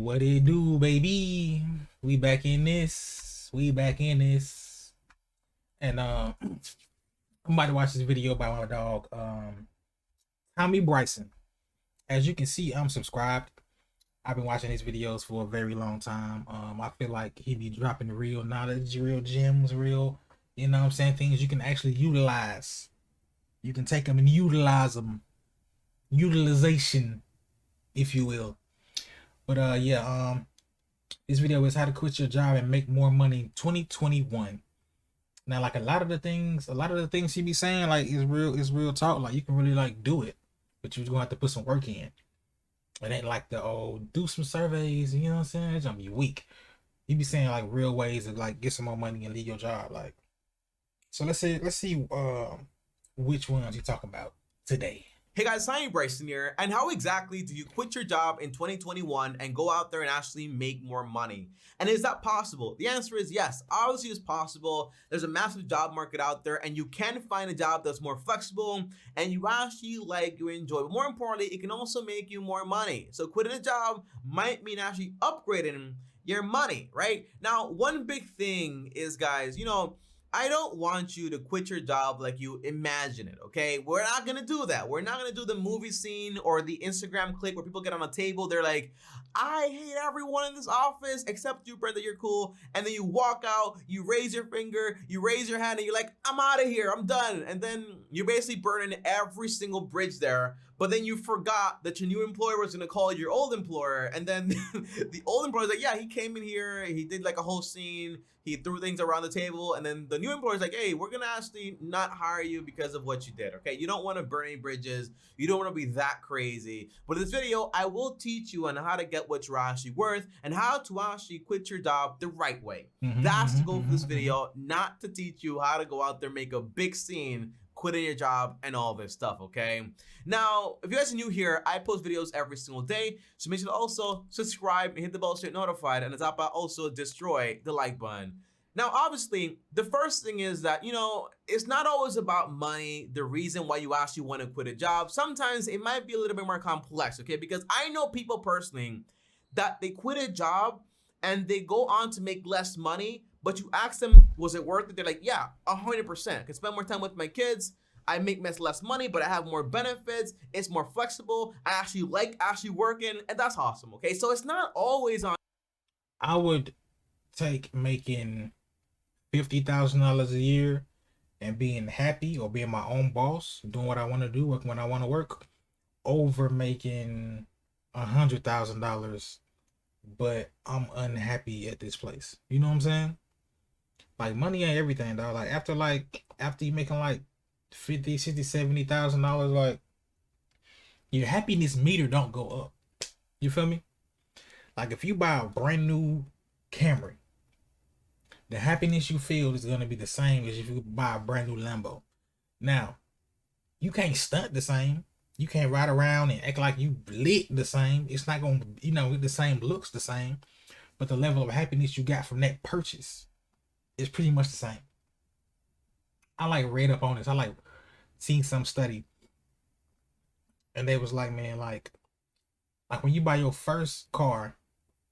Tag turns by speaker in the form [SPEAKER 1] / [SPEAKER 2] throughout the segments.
[SPEAKER 1] What it do, baby? We back in this. We back in this. And I'm about to watch this video by my dog, Tommy Bryson. As you can see, I'm subscribed. I've been watching his videos for a very long time. I feel like he be dropping real knowledge, real gems, real, you know what I'm saying, things you can actually utilize. You can take them and utilize them. Utilization, if you will. But this video is how to quit your job and make more money in 2021. Now, like a lot of the things he be saying, like is real talk. Like you can really like do it, but you're gonna have to put some work in. It ain't like the do some surveys, you know what I'm saying? It's gonna be weak. He be saying like real ways to like get some more money and leave your job. Like, so let's see which ones he talking about today.
[SPEAKER 2] Hey guys, I'm Bryson here, and how exactly do you quit your job in 2021 and go out there and actually make more money? And is that possible? The answer is yes, obviously it's possible. There's a massive job market out there, and you can find a job that's more flexible and you actually like, you enjoy. But more importantly, it can also make you more money. So quitting a job might mean actually upgrading your money, right? Now, one big thing is, guys, I don't want you to quit your job like you imagine it, okay? We're not gonna do that. We're not gonna do the movie scene or the Instagram clip where people get on a table, they're like, I hate everyone in this office except you, Brenda, you're cool. And then you walk out, you raise your finger, you raise your hand, and you're like, I'm out of here, I'm done. And then you're basically burning every single bridge there. But then you forgot that your new employer was gonna call your old employer, and then the old employer's like, yeah, he came in here, he did like a whole scene, he threw things around the table, and then the new employer's like, hey, we're gonna actually not hire you because of what you did, okay? You don't wanna burn any bridges, you don't wanna be that crazy. But in this video, I will teach you on how to get what you're actually worth and how to actually quit your job the right way. That's the goal for this video, not to teach you how to go out there, make a big scene, quitting your job and all this stuff, okay? Now, if you guys are new here, I post videos every single day, so make sure to also subscribe and hit the bell to get notified, and on top of that, also destroy the like button. Now, obviously, the first thing is that, it's not always about money, the reason why you actually want to quit a job. Sometimes it might be a little bit more complex, okay? Because I know people personally that they quit a job and they go on to make less money, but you ask them, was it worth it? They're like, yeah, 100%. I can spend more time with my kids. I make less money, but I have more benefits. It's more flexible. I actually like working, and that's awesome, okay? So it's not always on.
[SPEAKER 1] I would take making $50,000 a year and being happy or being my own boss, doing what I want to do, working when I want to work, over making $100,000, but I'm unhappy at this place. You know what I'm saying? Like, money ain't everything, dog. Like, after you making like 50, 60, $70,000, like, your happiness meter don't go up. You feel me? Like, if you buy a brand new Camry, the happiness you feel is gonna be the same as if you buy a brand new Lambo. Now, you can't stunt the same. You can't ride around and act like you lit the same. It's not gonna, the same looks the same, but the level of happiness you got from that purchase is pretty much the same. I like read up on this. I like seen some study, and they was like, man, like when you buy your first car,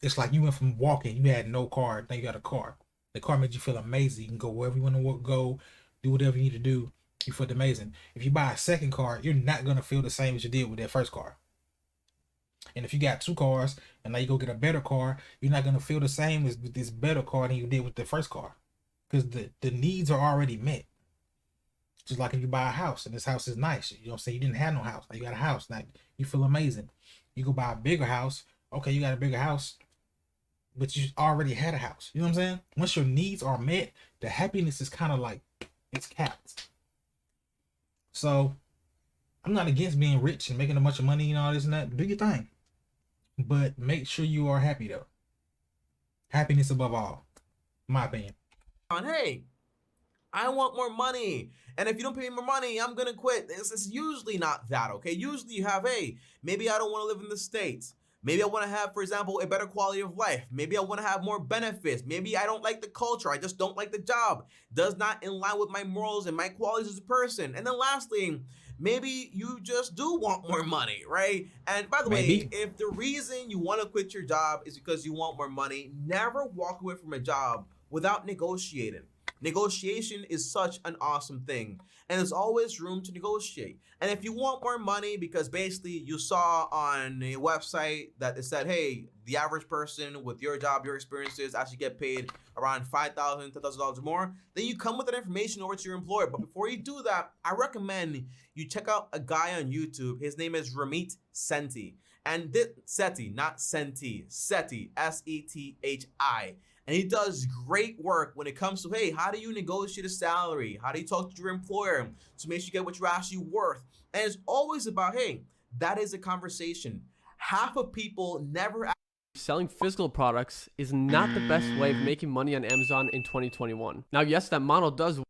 [SPEAKER 1] it's like you went from walking, you had no car, now you got a car. The car made you feel amazing. You can go wherever you want to go, do whatever you need to do. You feel amazing. If you buy a second car, you're not gonna feel the same as you did with that first car. And if you got two cars and now you go get a better car, you're not gonna feel the same as with this better car than you did with the first car, because the needs are already met. Just like if you buy a house and this house is nice, you don't say you didn't have no house, now you got a house, now you feel amazing. You go buy a bigger house, okay, you got a bigger house, but you already had a house. You know what I'm saying? Once your needs are met, the happiness is kind of like, it's capped. So I'm not against being rich and making a bunch of money and all this and that. Do your thing, but make sure you are happy though. Happiness above all, in my opinion.
[SPEAKER 2] Hey, I want more money, and if you don't pay me more money, I'm gonna quit. It's usually not that, okay? Usually you have, hey, maybe I don't want to live in the States. Maybe I want to have, for example, a better quality of life. Maybe I want to have more benefits. Maybe I don't like the culture. I just don't like the job. Does not in line with my morals and my qualities as a person. And then lastly, Maybe you just do want more money, right? And by the way,
[SPEAKER 1] Maybe.
[SPEAKER 2] if the reason you want to quit your job is because you want more money, never walk away from a job without negotiating. Negotiation is such an awesome thing, and there's always room to negotiate. And if you want more money because basically you saw on a website that it said, hey, the average person with your job, your experiences actually get paid around $5,000, $10,000 more, then you come with that information over to your employer. But before you do that, I recommend you check out a guy on YouTube. His name is Ramit Sethi. And this Sethi, not Senti, Sethi, Sethi. And he does great work when it comes to, hey, how do you negotiate a salary? How do you talk to your employer to make sure you get what you're actually worth? And it's always about, hey, that is a conversation. Half of people never.
[SPEAKER 3] Selling physical products is not the best way of making money on Amazon in 2021. Now, yes, that model does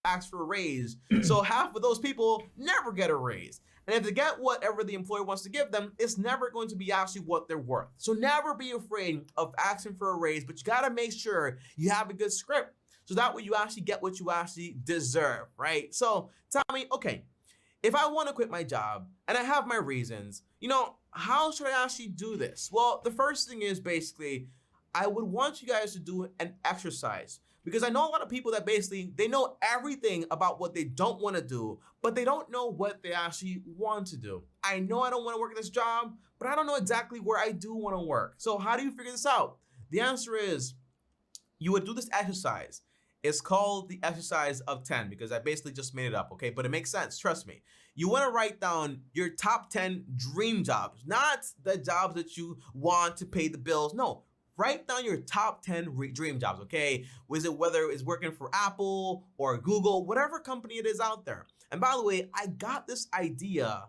[SPEAKER 2] ask for a raise. So half of those people never get a raise. And if they get whatever the employer wants to give them, it's never going to be actually what they're worth. So never be afraid of asking for a raise, but you got to make sure you have a good script. So that way you actually get what you actually deserve, right? So tell me, okay, if I want to quit my job and I have my reasons, how should I actually do this? Well, the first thing is basically, I would want you guys to do an exercise. Because I know a lot of people that basically, they know everything about what they don't want to do, but they don't know what they actually want to do. I know I don't want to work at this job, but I don't know exactly where I do want to work. So how do you figure this out? The answer is, you would do this exercise. It's called the exercise of 10 because I basically just made it up, okay? But it makes sense, trust me. You want to write down your top 10 dream jobs, not the jobs that you want to pay the bills. No. Write down your top 10 dream jobs, okay? Whether it's working for Apple or Google, whatever company it is out there. And by the way, I got this idea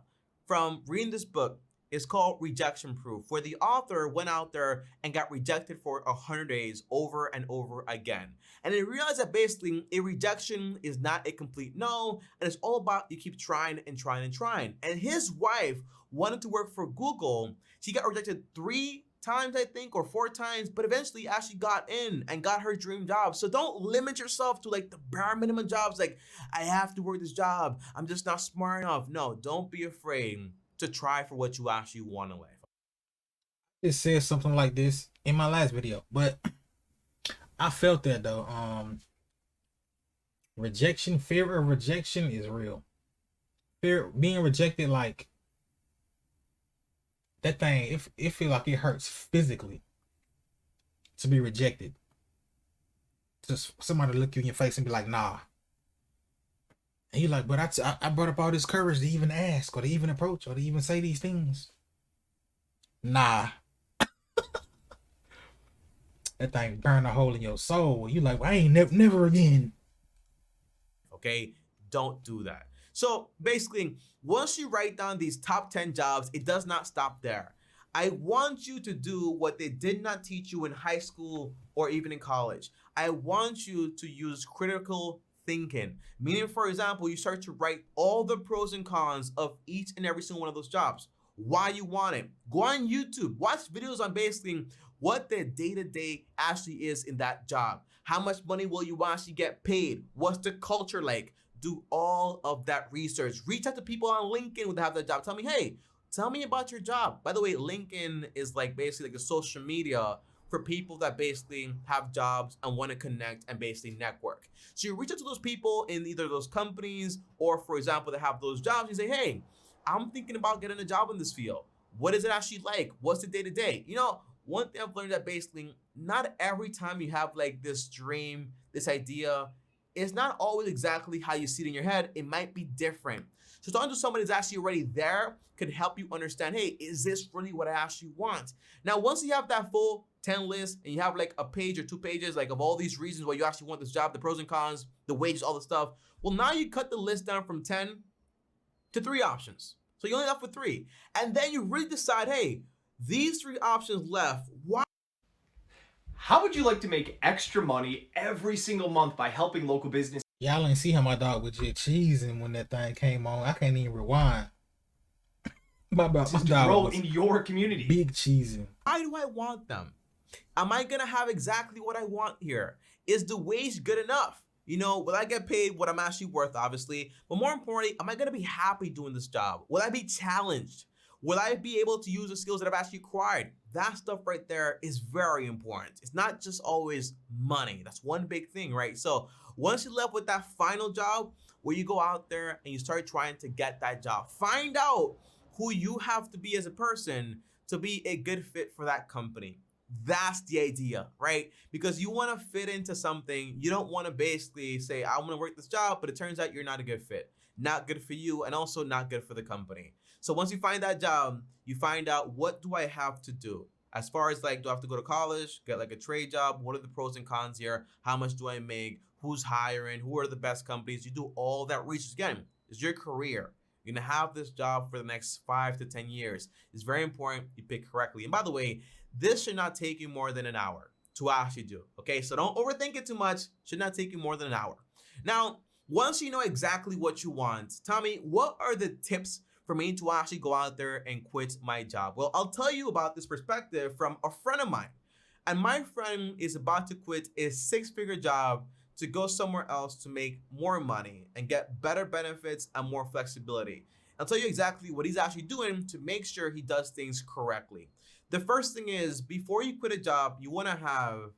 [SPEAKER 2] from reading this book. It's called Rejection Proof, where the author went out there and got rejected for 100 days over and over again. And they realized that basically a rejection is not a complete no, and it's all about you keep trying and trying and trying. And his wife wanted to work for Google. She got rejected 3 times, I think, or 4 times, but eventually actually got in and got her dream job. So don't limit yourself to like the bare minimum jobs, like I have to work this job, I'm just not smart enough. No, don't be afraid to try for what you actually want in life.
[SPEAKER 1] It says something like this in my last video, but I felt that though. Rejection, fear of rejection is real. Fear being rejected, like that thing, it feel like it hurts physically to be rejected. Just somebody look you in your face and be like, nah. And you're like, but I brought up all this courage to even ask or to even approach or to even say these things. Nah. That thing burn a hole in your soul. You like, well, I ain't never again.
[SPEAKER 2] Okay, don't do that. So basically, once you write down these top 10 jobs, it does not stop there. I want you to do what they did not teach you in high school or even in college. I want you to use critical thinking. Meaning, for example, you start to write all the pros and cons of each and every single one of those jobs. Why you want it. Go on YouTube. Watch videos on basically what the day-to-day actually is in that job. How much money will you actually get paid? What's the culture like? Do all of that research. Reach out to people on LinkedIn who have that job. Tell me, hey, tell me about your job. By the way, LinkedIn is like basically like a social media for people that basically have jobs and want to connect and basically network. So you reach out to those people in either those companies or, for example, they have those jobs. You say, hey, I'm thinking about getting a job in this field. What is it actually like? What's the day-to-day? One thing I've learned that basically not every time you have like this dream, this idea, it's not always exactly how you see it in your head. It might be different. So talking to somebody that's actually already there could help you understand, hey, is this really what I actually want? Now, once you have that full 10 list and you have like a page or 2 pages like of all these reasons why you actually want this job, the pros and cons, the wages, all the stuff. Well, now you cut the list down from 10 to 3 options. So you're only left with 3. And then you really decide, hey, these 3 options left, why?
[SPEAKER 4] How would you like to make extra money every single month by helping local business?
[SPEAKER 1] Y'all ain't see how my dog was just cheesing when that thing came on. I can't even rewind. My dog
[SPEAKER 4] grow
[SPEAKER 1] was
[SPEAKER 4] in your community?
[SPEAKER 1] big cheesing.
[SPEAKER 2] Why do I want them? Am I gonna have exactly what I want here? Is the wage good enough? Will I get paid what I'm actually worth, obviously? But more importantly, am I going to be happy doing this job? Will I be challenged? Will I be able to use the skills that I've actually acquired? That stuff right there is very important. It's not just always money. That's one big thing, right? So once you're left with that final job, where you go out there and you start trying to get that job, find out who you have to be as a person to be a good fit for that company. That's the idea, right? Because you want to fit into something. You don't want to basically say, I want to work this job, but it turns out you're not a good fit. Not good for you, and also not good for the company. So once you find that job, you find out, what do I have to do? As far as like, do I have to go to college, get like a trade job? What are the pros and cons here? How much do I make? Who's hiring? Who are the best companies? You do all that research. Again, it's your career. You're gonna have this job for the next 5 to 10 years. It's very important you pick correctly. And by the way, this should not take you more than an hour to actually do. Okay, so don't overthink it too much. Should not take you more than an hour. Now, once you know exactly what you want, tell me, what are the tips for me to actually go out there and quit my job? Well, I'll tell you about this perspective from a friend of mine. And my friend is about to quit a 6-figure job to go somewhere else to make more money and get better benefits and more flexibility. I'll tell you exactly what he's actually doing to make sure he does things correctly. The first thing is, before you quit a job, you want to have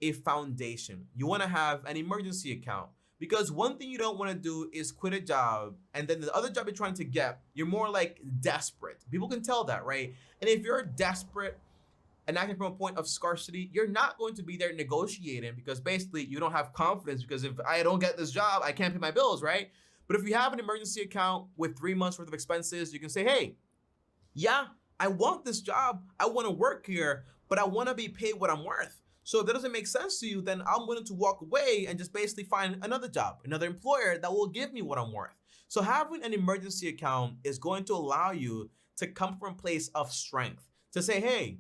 [SPEAKER 2] a foundation. You want to have an emergency account. Because one thing you don't want to do is quit a job, and then the other job you're trying to get, you're more like desperate. People can tell that, right? And if you're desperate and acting from a point of scarcity, you're not going to be there negotiating, because basically you don't have confidence, because if I don't get this job, I can't pay my bills, right? But if you have an emergency account with 3 months worth of expenses, you can say, hey, yeah, I want this job. I want to work here, but I want to be paid what I'm worth. So if that doesn't make sense to you, then I'm willing to walk away and just basically find another job, another employer that will give me what I'm worth. So having an emergency account is going to allow you to come from a place of strength, to say, hey,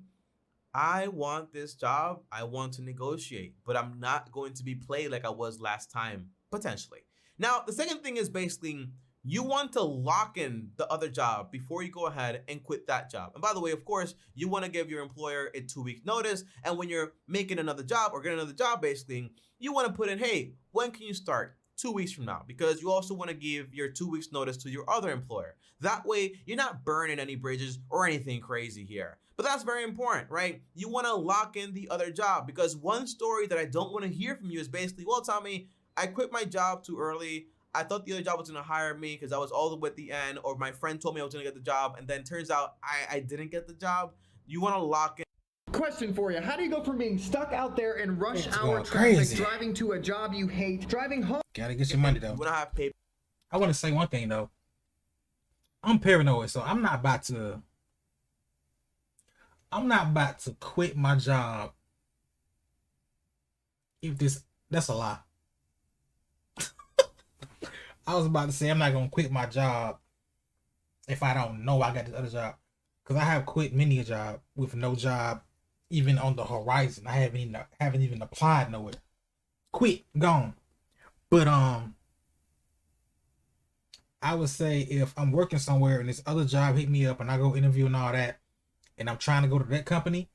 [SPEAKER 2] I want this job. I want to negotiate, but I'm not going to be played like I was last time, potentially. Now, the second thing is basically, you want to lock in the other job before you go ahead and quit that job. And by the way, of course, you want to give your employer a 2-week notice. And when you're making another job or getting another job, basically, you want to put in, hey, when can you start? 2 weeks from now, because you also want to give your 2 weeks notice to your other employer. That way, you're not burning any bridges or anything crazy here. But that's very important, right? You want to lock in the other job, because one story that I don't want to hear from you is basically, well, Tommy, I quit my job too early. I thought the other job was going to hire me because I was all the way at the end, or my friend told me I was going to get the job, and then turns out I didn't get the job. You want to lock in.
[SPEAKER 5] Question for you. How do you go from being stuck out there in rush
[SPEAKER 1] It's
[SPEAKER 5] hour
[SPEAKER 1] going
[SPEAKER 5] traffic,
[SPEAKER 1] crazy.
[SPEAKER 5] driving to a job you hate, driving home?
[SPEAKER 1] Gotta get your money though.
[SPEAKER 2] You want to have paper.
[SPEAKER 1] I want to say one thing though. I'm paranoid, so I'm not about to quit my job if that's a lie. I was about to say I'm not gonna quit my job if I don't know I got this other job, because I have quit many a job with no job even on the horizon. I haven't even applied nowhere. Quit, gone. But I would say if I'm working somewhere and this other job hit me up and I go interview and all that, and I'm trying to go to that company,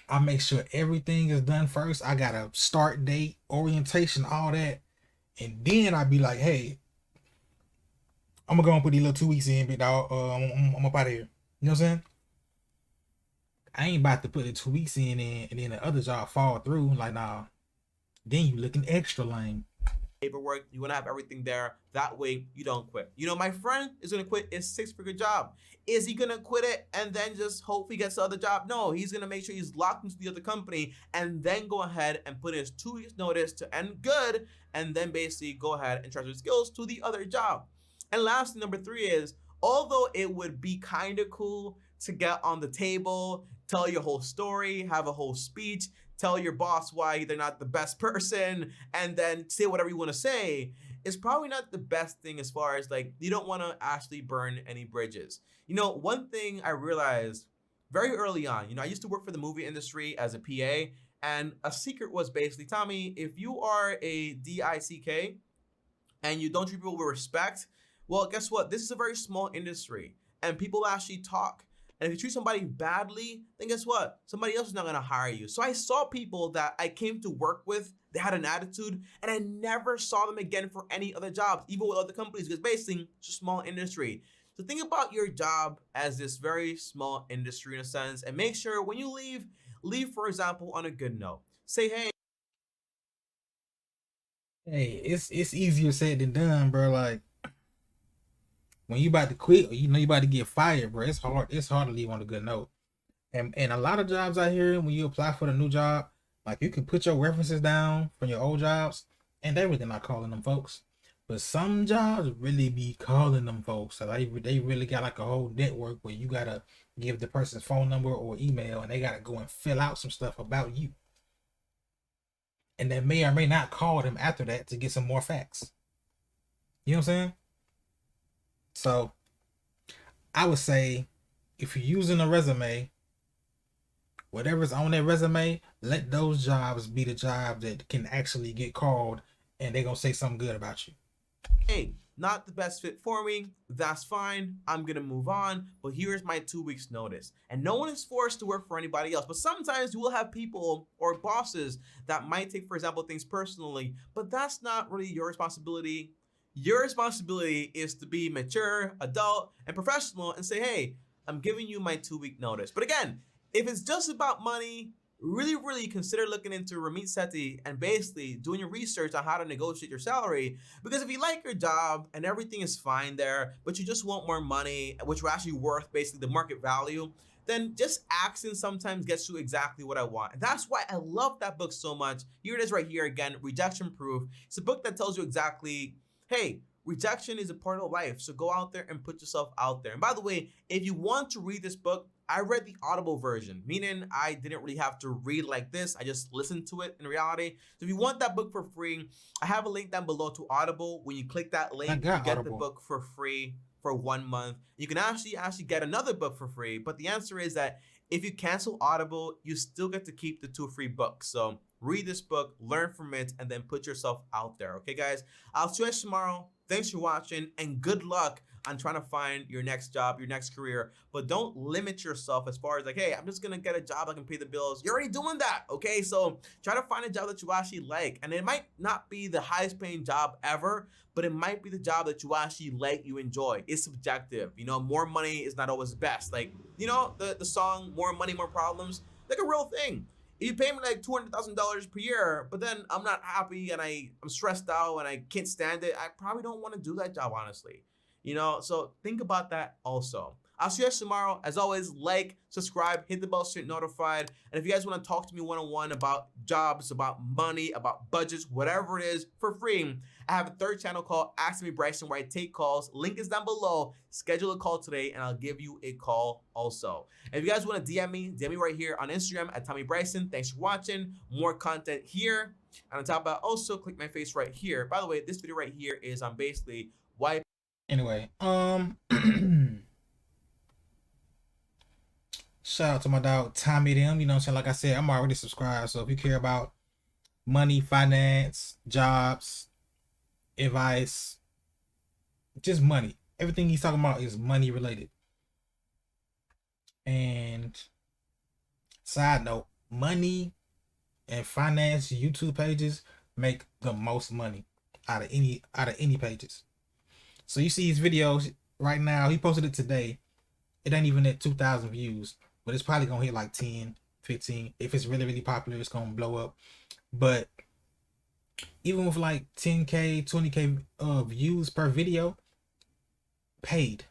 [SPEAKER 1] I make sure everything is done first. I got a start date, orientation, all that. And then I'd be like, hey, I'm gonna go and put these little 2 weeks in, big dog. I'm up out of here. You know what I'm saying? I ain't about to put the 2 weeks in and then the other job fall through. Like, nah. Then you looking extra lame.
[SPEAKER 2] Paperwork. You want to have everything there. That way you don't quit. My friend is going to quit his 6-figure job. Is he going to quit it and then just hope he gets the other job? No, he's going to make sure he's locked into the other company and then go ahead and put his 2 weeks notice to end good, and then basically go ahead and transfer skills to the other job. And lastly, number 3 is, although it would be kind of cool to get on the table, tell your whole story, have a whole speech, tell your boss why they're not the best person, and then say whatever you want to say, is probably not the best thing, as far as like, you don't want to actually burn any bridges. One thing I realized very early on, I used to work for the movie industry as a PA, and a secret was basically, Tommy, if you are a DICK and you don't treat people with respect, well, guess what? This is a very small industry, and people actually talk. And if you treat somebody badly, then guess what? Somebody else is not gonna hire you. So I saw people that I came to work with, they had an attitude, and I never saw them again for any other jobs, even with other companies, because basically it's a small industry. So think about your job as this very small industry in a sense, and make sure when you leave, for example, on a good note. Say, hey,
[SPEAKER 1] Hey, it's easier said than done, bro. Like when you about to quit or you know you about to get fired, bro, it's hard. It's hard to leave on a good note. And a lot of jobs out here, when you apply for the new job, like you can put your references down from your old jobs, and they really not calling them folks. But some jobs really be calling them folks. So they really got like a whole network where you gotta give the person's phone number or email, and they gotta go and fill out some stuff about you. And they may or may not call them after that to get some more facts. You know what I'm saying? So I would say if you're using a resume, whatever's on that resume, let those jobs be the job that can actually get called and they're gonna say something good about you.
[SPEAKER 2] hey, not the best fit for me, that's fine. I'm gonna move on, but here's my 2 weeks notice. And no one is forced to work for anybody else, but sometimes you will have people or bosses that might take, for example, things personally, but that's not really your responsibility. Your responsibility is to be mature, adult, and professional and say, hey, I'm giving you my 2 week notice. But again, if it's just about money, really consider looking into Ramit Sethi and basically doing your research on how to negotiate your salary. Because if you like your job and everything is fine there, but you just want more money, which will actually worth basically the market value, then just asking sometimes gets you exactly what I want. And that's why I love that book so much. Here it is right here again, Rejection Proof. It's a book that tells you exactly, hey, rejection is a part of life. So go out there and put yourself out there. And by the way, if you want to read this book, I read the Audible version, meaning I didn't really have to read like this. I just listened to it in reality. So if you want that book for free, I have a link down below to Audible. When you click that
[SPEAKER 1] I
[SPEAKER 2] link, you
[SPEAKER 1] got
[SPEAKER 2] get the
[SPEAKER 1] Audible.
[SPEAKER 2] book for free for 1 month. You can actually get another book for free. But the answer is that if you cancel Audible, you still get to keep the 2 free books. So read this book, learn from it, and then put yourself out there. Okay, guys? I'll see you guys tomorrow. Thanks for watching, and good luck on trying to find your next job, your next career. But don't limit yourself as far as like, hey, I'm just gonna get a job that can pay the bills. You're already doing that, okay? So try to find a job that you actually like. And it might not be the highest paying job ever, but it might be the job that you actually like, you enjoy. It's subjective. You know, more money is not always best. Like, you know, the song More Money, More Problems, like a real thing. If you pay me like $200,000 per year, but then I'm not happy and I'm stressed out and I can't stand it, I probably don't want to do that job, honestly. You know, so think about that also. I'll see you guys tomorrow. As always, like, subscribe, hit the bell so you're notified. And if you guys want to talk to me one-on-one about jobs, about money, about budgets, whatever it is, for free, I have a third channel called Ask Me Bryson where I take calls. Link is down below. Schedule a call today and I'll give you a call also. And if you guys want to DM me right here on Instagram at Tommy Bryson. Thanks for watching. More content here. And on top of that, also click my face right here. By the way, this video right here is on basically why.
[SPEAKER 1] Anyway, shout out to my dog Tommy them. You know what I'm saying? Like I said, I'm already subscribed. So if you care about money, finance, jobs, advice, just money. Everything he's talking about is money related. And side note, money and finance YouTube pages make the most money out of any pages. So you see his videos right now, he posted it today. It ain't even at 2,000 views, but it's probably gonna hit like 10, 15. If it's really popular, it's gonna blow up. But even with like 10K, 20K views per video, paid.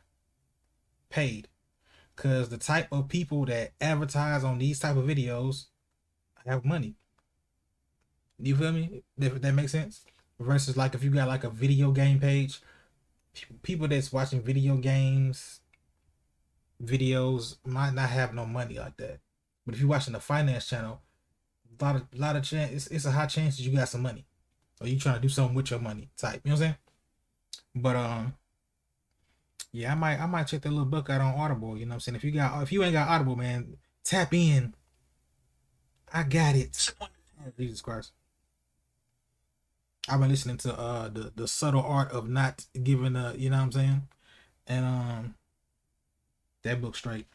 [SPEAKER 1] Because the type of people that advertise on these type of videos have money. You feel me? If that makes sense? Versus like if you got like a video game page, people that's watching video games videos might not have no money like that. But if you're watching the finance channel, lot of chance it's a high chance that you got some money. Or you trying to do something with your money type. You know what I'm saying? But yeah, I might check that little book out on Audible. You know what I'm saying? If you ain't got Audible, man, tap in. I got it. Jesus Christ. I've been listening to the subtle art of not giving a, you know what I'm saying? And that book straight.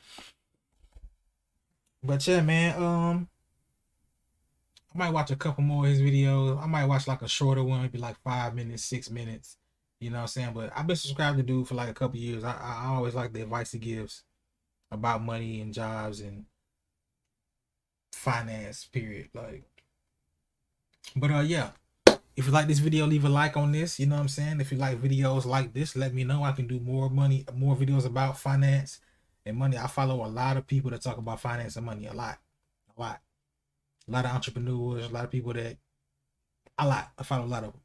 [SPEAKER 1] But yeah, man, I might watch a couple more of his videos. I might watch like a shorter one, maybe like 5 minutes, 6 minutes. You know what I'm saying? But I've been subscribed to dude for like a couple years. I always like the advice he gives about money and jobs and finance, period. Like, but yeah. If you like this video, leave a like on this. You know what I'm saying? If you like videos like this, let me know. I can do more videos about finance and money. I follow a lot of people that talk about finance and money. A lot. A lot of entrepreneurs, a lot of people that I follow a lot of them.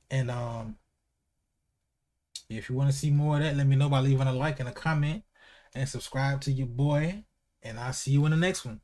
[SPEAKER 1] And if you want to see more of that, let me know by leaving a like and a comment and subscribe to your boy. And I'll see you in the next one.